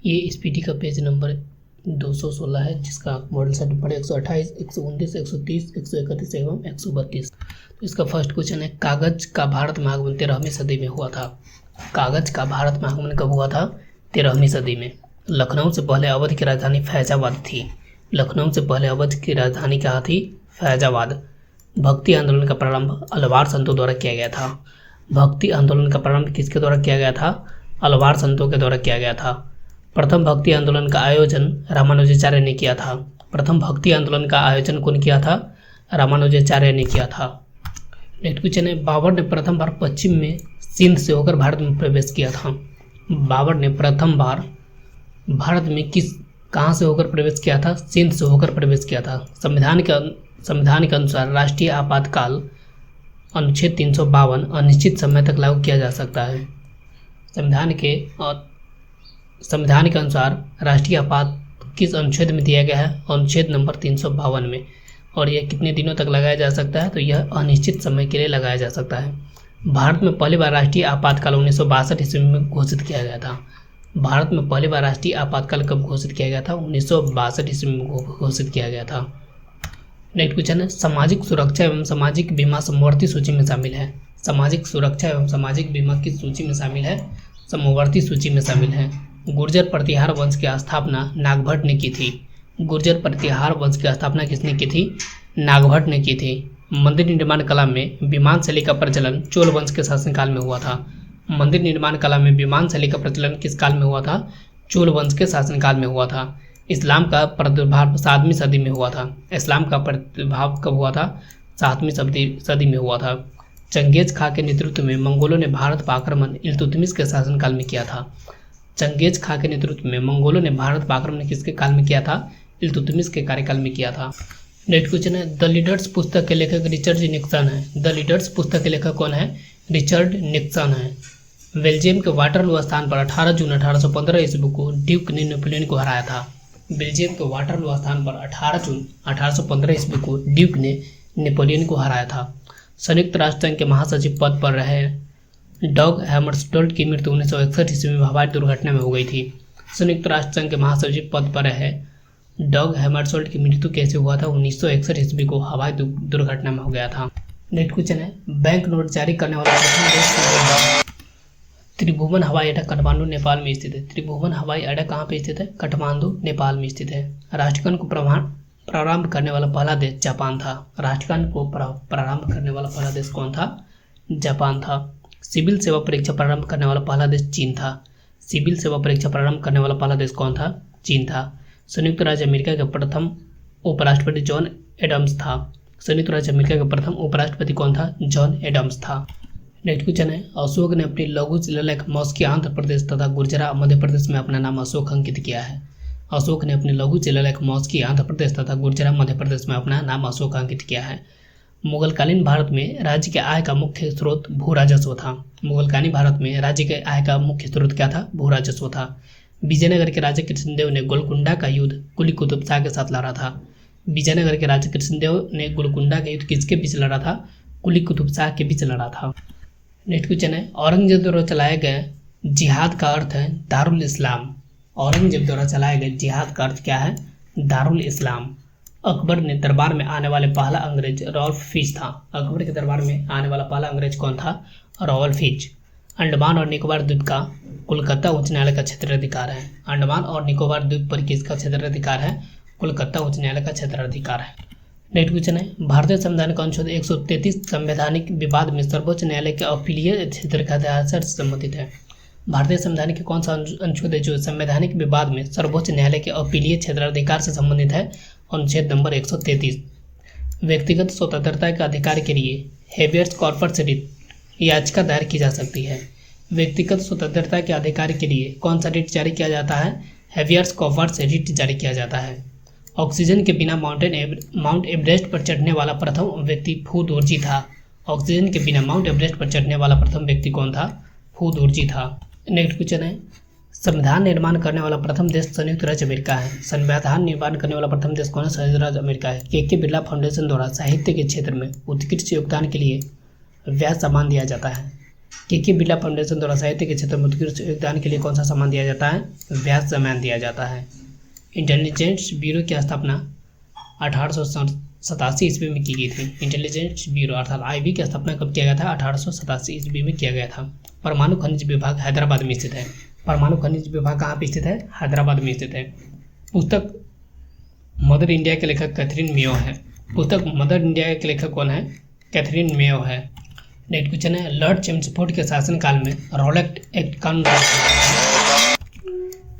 ये स्पीडी का page number 216 है, जिसका मॉडल सेट नंबर 128, 129, 130, 131 एवं 132। तो इसका फर्स्ट क्वेश्चन है, कागज का भारत में आगमन 13वीं सदी में हुआ था। कागज का भारत में आगमन कब हुआ था? 13वीं सदी में। लखनऊ से पहले अवध की राजधानी फैजाबाद थी। लखनऊ से पहले अवध की राजधानी क्या थी? फैजाबाद। भक्ति आंदोलन का प्रारंभ अलवार संतों द्वारा किया गया था। भक्ति आंदोलन का प्रारंभ किसके द्वारा किया गया था? अलवार संतों के द्वारा किया गया था। प्रथम भक्ति आंदोलन का आयोजन रामानुजाचार्य ने किया था। प्रथम भक्ति आंदोलन का आयोजन कौन किया था? रामानुजाचार्य ने किया था। नेक्स्ट क्वेश्चन है, बाबर ने प्रथम बार पश्चिम में सिंध से होकर भारत में प्रवेश किया था। बाबर ने प्रथम बार भारत में कहाँ से होकर प्रवेश किया था? सिंध से होकर प्रवेश किया था। संविधान के अनुसार राष्ट्रीय आपातकाल अनुच्छेद 352 अनिश्चित समय तक लागू किया जा सकता है। संविधान के अनुसार राष्ट्रीय आपात किस अनुच्छेद में दिया गया है? अनुच्छेद नंबर 352 में। और यह कितने दिनों तक लगाया जा सकता है? तो यह अनिश्चित समय के लिए लगाया जा सकता है। भारत में पहली बार राष्ट्रीय आपातकाल 1962 ईस्वी में घोषित किया गया था। भारत में पहली बार राष्ट्रीय आपातकाल कब घोषित किया गया था? 1962 ईस्वी में घोषित किया गया था। नेक्स्ट क्वेश्चन है, सामाजिक सुरक्षा एवं सामाजिक बीमा समवर्ती सूची में शामिल है। सामाजिक सुरक्षा एवं सामाजिक बीमा किस सूची में शामिल है? समवर्ती सूची में शामिल है। गुर्जर प्रतिहार वंश की स्थापना नागभट्ट ने की थी। गुर्जर प्रतिहार वंश की स्थापना किसने की थी? नागभट्ट ने की थी। मंदिर निर्माण कला में विमान शैली का प्रचलन चोल वंश के शासनकाल में हुआ था। मंदिर निर्माण कला में विमान शैली का प्रचलन किस काल में हुआ था? चोल वंश के शासनकाल में हुआ था। इस्लाम का प्रादुर्भाव 7वीं सदी में हुआ था। इस्लाम का प्रादुर्भाव कब हुआ था? 7वीं सदी में हुआ था। चंगेज खां के नेतृत्व में मंगोलों ने भारत पर आक्रमण इल्तुतमिश के शासनकाल में किया था। चंगेज खां के नेतृत्व में मंगोलों ने भारत पर आक्रमण किसके काल में किया था? इल्तुतमिश के कार्यकाल में किया था। नेक्स्ट क्वेश्चन है, द लीडर्स पुस्तक के लेखक रिचर्ड निक्सन है। द लीडर्स पुस्तक के लेखक कौन है? रिचर्ड निक्सन है। बेल्जियम के वाटरलू स्थान पर 18 जून 1815 ईस्वी को ड्यूक ने नेपोलियन को हराया था। बेल्जियम के वाटरलू स्थान पर 18 जून 1815 ईस्वी को ड्यूक ने नेपोलियन को हराया था। संयुक्त राष्ट्र संघ के महासचिव पद पर रहे डॉग हैमर्सडोल्ट की मृत्यु 1961 ईस्वी में हवाई दुर्घटना में हो गई थी। संयुक्त राष्ट्र संघ के महासचिव पद पर रहे डॉग हैमर्सडोल्ट की मृत्यु कैसे हुआ था? 1961 ईस्वी को हवाई दुर्घटना में हो गया था। नेक्स्ट क्वेश्चन है, बैंक नोट जारी करने वाला प्रथम देश? त्रिभुवन हवाई अड्डा काठमांडू नेपाल में स्थित है। त्रिभुवन हवाई अड्डा कहाँ पे स्थित है? काठमांडू नेपाल में स्थित है। राष्ट्रगान को प्रारंभ करने वाला पहला देश जापान था। राष्ट्रगान को प्रारंभ करने वाला पहला देश कौन था? जापान था। सिविल सेवा परीक्षा प्रारंभ करने वाला पहला देश चीन था। सिविल सेवा परीक्षा प्रारंभ करने वाला पहला देश कौन था? चीन था। संयुक्त राज्य अमेरिका के प्रथम उपराष्ट्रपति जॉन एडम्स था। संयुक्त राज्य अमेरिका का प्रथम उपराष्ट्रपति कौन था? जॉन एडम्स था। नेक्स्ट क्वेश्चन है, अशोक ने अपनी लघु शिलालेख मॉस्की आंध्र प्रदेश तथा गुजरात मध्य प्रदेश में अपना नाम अशोक अंकित किया है। अशोक ने अपने लघु शिलालेख मॉस्की आंध्र प्रदेश तथा गुजरात मध्य प्रदेश में अपना नाम अशोक अंकित किया है। मुगलकालीन भारत में राज्य के आय का मुख्य स्रोत भू राजस्व था। मुगलकालीन भारत में राज्य के आय का मुख्य स्रोत क्या था? भू राजस्व था। विजयनगर के राजा कृष्णदेव ने गोलकुंडा का युद्ध कुली कुतुब शाह के साथ लड़ा था। विजयनगर के राजा कृष्णदेव ने गोलकुंडा का युद्ध किसके बीच लड़ा था? कुली कुतुब शाह के बीच लड़ा था। नेक्स्ट क्वेश्चन है, औरंगजेब द्वारा चलाए गए जिहाद का अर्थ है दारुल इस्लाम। औरंगजेब द्वारा चलाए गए जिहाद का अर्थ क्या है? दारुल इस्लाम। अकबर ने दरबार में आने वाले पहला अंग्रेज रॉल्फ फिच था। अकबर के दरबार में आने वाला पहला अंग्रेज कौन था? Rolf Fitch. अंडमान और निकोबार द्वीप का कोलकाता उच्च न्यायालय का क्षेत्राधिकार है। अंडमान और निकोबार द्वीप पर किसका क्षेत्राधिकार है? कोलकाता उच्च न्यायालय का क्षेत्राधिकार है। नेक्स्ट क्वेश्चन है, भारतीय संविधान का अनुच्छेद 133 संवैधानिक विवाद में सर्वोच्च न्यायालय के अपीलीय क्षेत्र का अधिकार से संबंधित है। भारतीय संविधान के कौन सा अनुच्छेद है जो संवैधानिक विवाद में सर्वोच्च न्यायालय के अपीलीय क्षेत्राधिकार से संबंधित है? अनुच्छेद नंबर 133। व्यक्तिगत स्वतंत्रता के अधिकार के लिए हेबियस कॉर्पस रिट याचिका दायर की जा सकती है। व्यक्तिगत स्वतंत्रता के अधिकार के लिए कौन सा रिट जारी किया जाता है? हेबियस कॉर्पस रिट जारी किया जाता है। ऑक्सीजन के बिना माउंट एवरेस्ट पर चढ़ने वाला प्रथम व्यक्ति फू दोरजी था। ऑक्सीजन के बिना माउंट एवरेस्ट पर चढ़ने वाला प्रथम व्यक्ति कौन था? फू दोरजी था। नेक्स्ट क्वेश्चन है, संविधान निर्माण करने वाला प्रथम देश संयुक्त राज्य अमेरिका है। संविधान निर्माण करने वाला प्रथम देश कौन है? संयुक्त राज्य अमेरिका है। के बिरला फाउंडेशन द्वारा साहित्य के क्षेत्र में उत्कृष्ट योगदान के लिए व्यास सम्मान दिया जाता है। के बिरला फाउंडेशन द्वारा साहित्य के क्षेत्र में उत्कृष्ट योगदान के लिए कौन सा सम्मान दिया जाता है? व्यास सम्मान दिया जाता है। इंटेलिजेंस ब्यूरो की स्थापना 1887 ईस्वी में की गई थी। इंटेलिजेंस ब्यूरो अर्थात आईबी की स्थापना कब किया गया था? 1887 ईस्वी में किया गया था। परमाणु खनिज विभाग हैदराबाद में स्थित है। परमाणु खनिज विभाग कहाँ पे स्थित है? हैदराबाद में स्थित है। पुस्तक मदर इंडिया के लेखक कैथरीन मेयो है। पुस्तक मदर इंडिया के लेखक कौन है? कैथरीन मेयो है। नेक्स्ट क्वेश्चन है, लॉर्ड चेम्सफोर्ड के शासनकाल में रॉलेट एक्ट कानून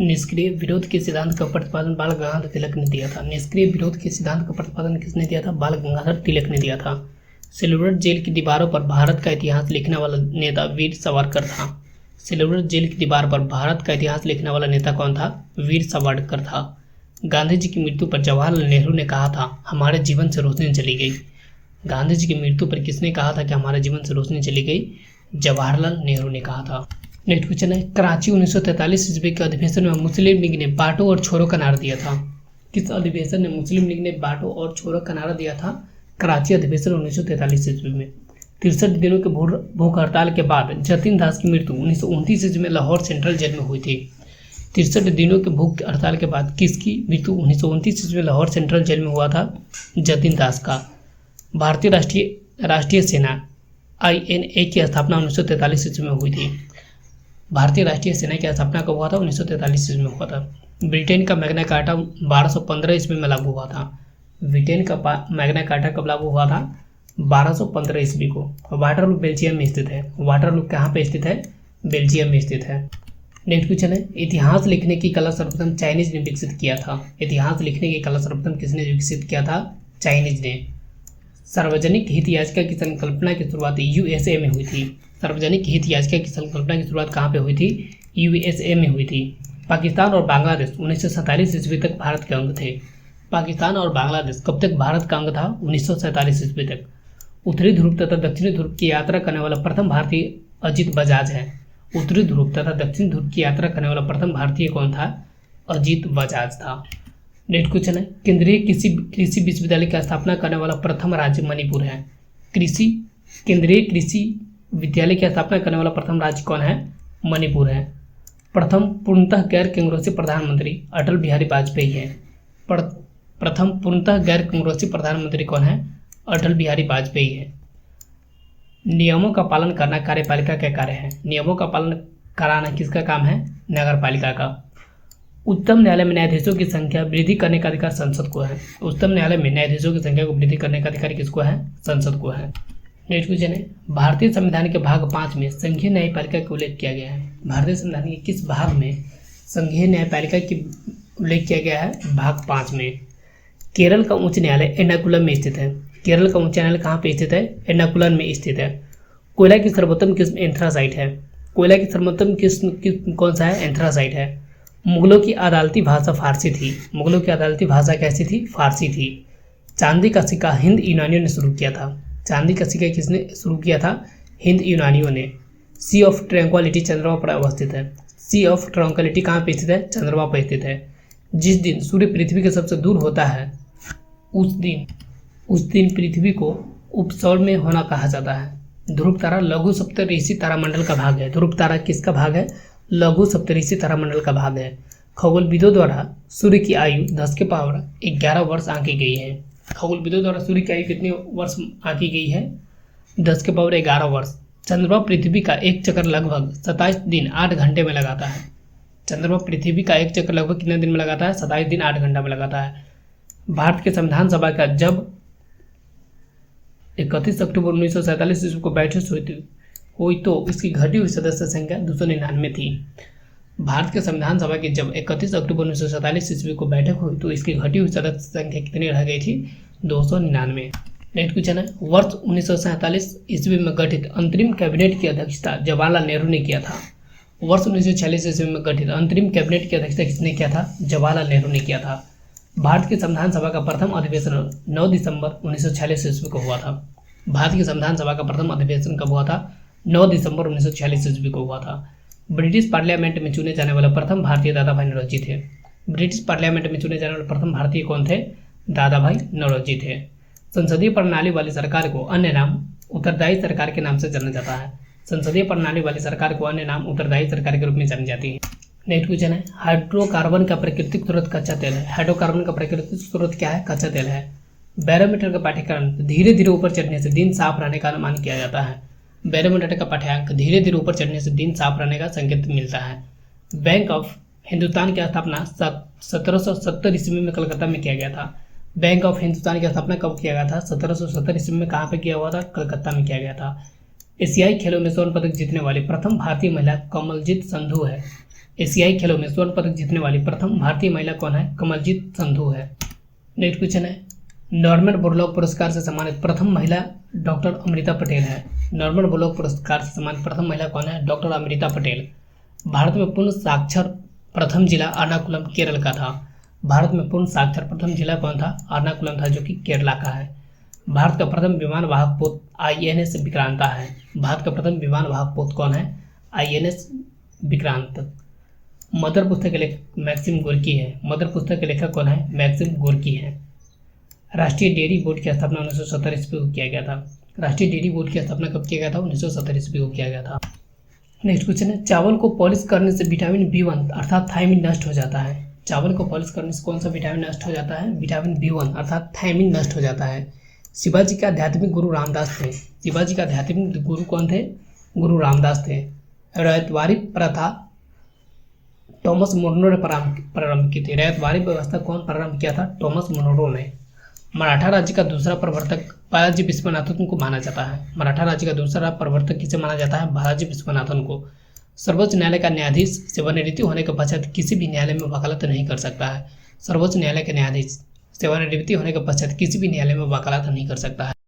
निष्क्रिय विरोध के सिद्धांत का प्रतिपादन बाल गंगाधर तिलक ने दिया था। निष्क्रिय विरोध के सिद्धांत का प्रतिपादन किसने दिया था? बाल गंगाधर तिलक ने दिया था। सिल्वर जेल की दीवारों पर भारत का इतिहास लिखने वाला नेता वीर सावरकर था। सिल्वर जेल की दीवार पर भारत का इतिहास लिखने वाला नेता कौन था? वीर सावरकर था। गांधी जी की मृत्यु पर जवाहरलाल नेहरू ने कहा था, हमारे जीवन से रोशनी चली गई। गांधी जी की मृत्यु पर किसने कहा था कि हमारे जीवन से रोशनी चली गई? जवाहरलाल नेहरू ने कहा था। नेक्स्ट क्वेश्चन है, कराची 1943 ईस्वी के अधिवेशन में मुस्लिम लीग ने बांटो और छोड़ो का नारा दिया था। किस अधिवेशन में मुस्लिम लीग ने बांटो और छोड़ो का नारा दिया था? कराची अधिवेशन 1943 ईस्वी में। 63 दिनों के भूख हड़ताल के बाद जतिन दास की मृत्यु 1929 ईस्वी में लाहौर सेंट्रल जेल में हुई थी। 63 दिनों के भूख हड़ताल के बाद किसकी मृत्यु 1929 ईस्वी में लाहौर सेंट्रल जेल में हुआ था? जतिन दास का। भारतीय राष्ट्रीय सेना INA की स्थापना 1943 ईस्वी में हुई थी। भारतीय राष्ट्रीय सेना की स्थापना कब हुआ था? 1943 ईस्वी में हुआ था। ब्रिटेन का मैग्ना कार्टा 1215 ईस्वी में लागू हुआ था। ब्रिटेन का मैग्ना कार्टा कब लागू हुआ था? 1215 ईस्वी को। वाटरलू बेल्जियम में स्थित है। वाटरलू कहाँ पे स्थित है? बेल्जियम में स्थित है। नेक्स्ट क्वेश्चन है, इतिहास लिखने की कला सर्वप्रथम चाइनीज ने विकसित किया था। इतिहास लिखने की कला सर्वप्रथम किसने विकसित किया था? चाइनीज ने। सार्वजनिक हित याचिका की संकल्पना की शुरुआत USA में हुई थी। सार्वजनिक हित याचिका की संकल्पना की शुरुआत कहाँ पे हुई थी? USA में हुई थी। पाकिस्तान और बांग्लादेश 1947 ईस्वी तक भारत के अंग थे। पाकिस्तान और बांग्लादेश कब तक भारत का अंग था? 1947 ईस्वी तक। उत्तरी ध्रुव तथा दक्षिणी ध्रुव की यात्रा करने वाला प्रथम भारतीय अजित बजाज है। उत्तरी ध्रुव तथा दक्षिण ध्रुव की यात्रा करने वाला प्रथम भारतीय कौन था? अजित बजाज था। नेक्स्ट क्वेश्चन है, केंद्रीय कृषि विश्वविद्यालय की स्थापना करने वाला प्रथम राज्य मणिपुर है। केंद्रीय कृषि विद्यालय की स्थापना करने वाला प्रथम राज्य कौन है? मणिपुर है। प्रथम पूर्णतः गैर कांग्रेसी प्रधानमंत्री अटल बिहारी वाजपेयी है। प्रथम पूर्णतः गैर कांग्रेसी प्रधानमंत्री कौन है? अटल बिहारी वाजपेयी है। नियमों का पालन करना कार्यपालिका का कार्य है। नियमों का पालन कराना किसका काम है? नगर पालिका का। उच्चतम न्यायालय में न्यायाधीशों की संख्या वृद्धि करने का अधिकार संसद को है। उच्चतम न्यायालय में न्यायाधीशों की संख्या को वृद्धि करने का अधिकार किसको है? संसद को है। नेक्स्ट क्वेश्चन है, भारतीय संविधान के भाग 5 में संघीय न्यायपालिका का उल्लेख किया गया है। भारतीय संविधान के किस भाग में संघीय न्यायपालिका की उल्लेख किया गया है? भाग 5 में। केरल का उच्च न्यायालय एर्नाकुलम में स्थित है। केरल का उच्च न्यायालय कहाँ पे स्थित है? एर्नाकुलम में स्थित है। कोयला की सर्वोत्तम किस्म एंथ्रासाइट है। कोयला की सर्वोत्तम किस्म कौन सा है? एंथ्रासाइट है। मुगलों की अदालती भाषा फारसी थी। मुगलों की अदालती भाषा कैसी थी? फारसी थी। चांदी का सिक्का हिंद यूनानियों ने शुरू किया था। चांदी का सिक्का किसने शुरू किया था? हिंद यूनानियों ने। सी ऑफ ट्रैंक्विलिटी चंद्रमा पर अवस्थित है। सी ऑफ ट्रैंक्विलिटी कहाँ पे स्थित है? चंद्रमा पर स्थित है। जिस दिन सूर्य पृथ्वी के सबसे दूर होता है उस दिन पृथ्वी को उपसौर में होना कहा जाता है। ध्रुव तारा लघु सप्तऋषि तारामंडल का भाग है। ध्रुव तारा किसका भाग है? लघु सप्तऋषि तारामंडल का भाग है। खगोलविदों द्वारा सूर्य की आयु 10 के पावर 11 वर्ष आंकी गई है। खगोलविदों द्वारा सूर्य की आयु कितने वर्ष आंकी गई है? 10 के पावर 11 वर्ष। चंद्रमा पृथ्वी का एक चक्कर लगभग 27 दिन 8 घंटे में लगाता है। चंद्रमा पृथ्वी का एक चक्कर लगभग कितने दिन में लगाता है? 27 दिन 8 घंटा में लगाता है। भारत के संविधान सभा का जब 31 अक्टूबर 1947 ईस्वी को बैठक हुई तो इसकी घटी हुई सदस्य संख्या 299 थी। भारत के संविधान सभा की जब 31 अक्टूबर 1947 ईस्वी को बैठक हुई तो इसकी घटी हुई सदस्य संख्या कितनी रह गई थी? 299। नेक्स्ट क्वेश्चन है, वर्ष 1947 ईस्वी में गठित अंतरिम कैबिनेट की अध्यक्षता जवाहरलाल नेहरू ने किया था। वर्ष 1946 ईस्वी में गठित अंतरिम कैबिनेट की अध्यक्षता किसने किया था? जवाहरलाल नेहरू ने किया था। भारत की संविधान सभा का प्रथम अधिवेशन 9 दिसंबर 1946 ईस्वी को हुआ था। भारत की संविधान सभा का प्रथम अधिवेशन कब हुआ था? 9 दिसंबर 1946 ईस्वी को हुआ था। ब्रिटिश पार्लियामेंट में चुने जाने वाले प्रथम भारतीय दादा भाई नौरोजी थे। ब्रिटिश पार्लियामेंट में चुने जाने वाले प्रथम भारतीय कौन थे? दादा भाई नौरोजी थे। संसदीय प्रणाली वाली सरकार को अन्य नाम उत्तरदायी सरकार के नाम से जाना जाता है। संसदीय प्रणाली वाली सरकार को अन्य नाम उत्तरदायी सरकार के रूप में जानी जाती है। नेक्स्ट क्वेश्चन है, हाइड्रोकार्बन का प्राकृतिक स्रोत कच्चा तेल है। हाइड्रोकार्बन का प्राकृतिक स्रोत क्या है? कच्चा तेल है। बैरोमीटर का पाठ्यक्रम धीरे धीरे ऊपर चढ़ने से दिन साफ रहने का अनुमान किया जाता है। बैरोमीटर का पाठ्यांक धीरे धीरे ऊपर चढ़ने से दिन साफ रहने का संकेत मिलता है। बैंक ऑफ हिंदुस्तान की स्थापना 1770 ईस्वी में कलकत्ता में किया गया था। बैंक ऑफ हिंदुस्तान की स्थापना कब किया गया था? 1770 ईस्वी में कहाँ पे किया हुआ था? कलकत्ता में किया गया था। एशियाई खेलों में स्वर्ण पदक जीतने वाली प्रथम भारतीय महिला कमलजीत संधू है। एशियाई खेलों में स्वर्ण पदक जीतने वाली प्रथम भारतीय महिला कौन है? कमलजीत संधू है। नेक्स्ट क्वेश्चन है, नॉर्मन बोरलॉग पुरस्कार से सम्मानित प्रथम महिला डॉक्टर अमृता पटेल है। नॉर्मन बोरलॉग पुरस्कार से सम्मानित प्रथम महिला कौन है? डॉक्टर अमृता पटेल। भारत में पूर्ण साक्षर प्रथम जिला एर्नाकुलम केरल का था। भारत में पूर्ण साक्षर प्रथम जिला कौन था? एर्नाकुलम था, जो कि केरला का है। भारत का प्रथम विमान वाहक पोत INS विक्रांता है। भारत का प्रथम विमान वाहक पोत कौन है? INS विक्रांत। मदर पुस्तक के लेखक मैक्सिम गोर्की है। मदर पुस्तक के लेखक कौन है? मैक्सिम गोर्की है। राष्ट्रीय डेयरी बोर्ड की स्थापना 1970 ईस्वी को किया गया था। राष्ट्रीय डेयरी बोर्ड की स्थापना कब किया गया था? 1970 ईस्वी को किया गया था। नेक्स्ट क्वेश्चन है, चावल को पॉलिश करने से विटामिन B1 अर्थात थायमिन नष्ट हो जाता है। चावल को पॉलिश करने से कौन सा विटामिन नष्ट हो जाता है? विटामिन B1 अर्थात थायमिन नष्ट हो जाता है। शिवाजी का आध्यात्मिक गुरु रामदास थे। शिवाजी का आध्यात्मिक गुरु कौन थे? गुरु रामदास थे। रैयतवाड़ी प्रथा टॉमस मुनरो ने प्रारंभ की थी। रैयतवाड़ी व्यवस्था कौन प्रारंभ किया था? टॉमस मुनरो ने। मराठा राज्य का दूसरा प्रवर्तक बालाजी विश्वनाथन को माना जाता है। मराठा राज्य का दूसरा प्रवर्तक किसे माना जाता है? बालाजी विश्वनाथन को। सर्वोच्च न्यायालय का न्यायाधीश सेवानिवृत्ति होने के पश्चात किसी भी न्यायालय में वकालत नहीं कर सकता है। सर्वोच्च न्यायालय के न्यायाधीश सेवानिवृत्ति होने के पश्चात किसी भी न्यायालय में वकालत नहीं कर सकता है।